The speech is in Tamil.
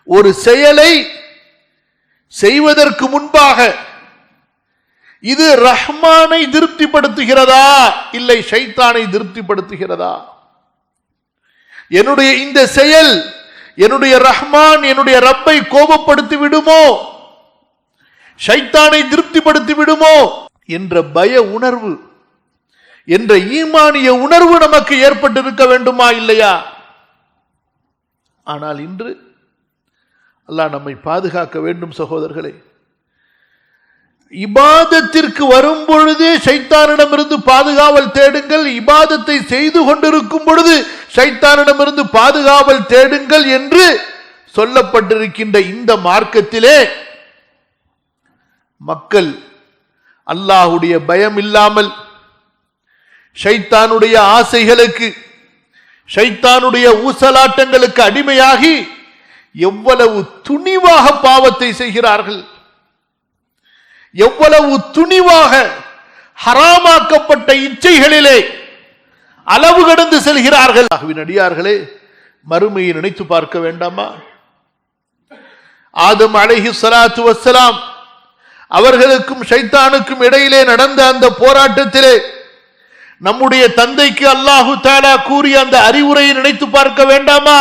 ஒரு செயலை செய்வதற்கு முன்பாக இது ரஹ்மானை திருப்திப்படுத்துகிறதா இல்லை ஷைத்தானை திருப்திப்படுத்துகிறதா, என்னுடைய இந்த செயல் என்னுடைய ரஹ்மான் என்னுடைய ரப்பை கோபப்படுத்தி விடுமோ, ஷைத்தானை திருப்திப்படுத்தி விடுமோ என்ற பய உணர்வு, என்ற ஈமானிய உணர்வு நமக்கு ஏற்பட்டிருக்க வேண்டுமா இல்லையா? ஆனால் இன்று அல்லாஹ் நம்மை பாதுகாக்க வேண்டும் சகோதரர்களே. இபாதத்திற்கு வரும் பொழுதே ஷைத்தானிடமிருந்து பாதுகாவல் தேடுங்கள், இபாதத்தை செய்து கொண்டிருக்கும் பொழுது ஷைத்தானிடமிருந்து பாதுகாவல் தேடுங்கள் என்று சொல்லப்பட்டிருக்கின்ற இந்த மார்க்கத்திலே மக்கள் அல்லாஹ்வுடைய பயம் இல்லாமல் ஷைத்தானுடைய ஆசைகளுக்கு, ஷைத்தானுடைய ஊசலாட்டங்களுக்கு அடிமையாகி எவ்வளவு துணிவாக பாவத்தை செய்கிறார்கள், எவ்வளவு துணிவாக ஹராமாக்கப்பட்ட இச்சைகளிலே அளவு கடந்து செல்கிறார்கள். அடியார்களே, மறுமையை நினைத்து பார்க்க வேண்டாமா? ஆதம் அலைஹிஸ்ஸலாத்து வஸ்ஸலாம் அவர்களுக்கும் ஷைத்தானுக்கும் இடையிலே நடந்த அந்த போராட்டத்திலே நம்முடைய தந்தைக்கு அல்லாஹு தஆலா கூறிய அந்த அறிவுரையை நினைத்து பார்க்க வேண்டாமா?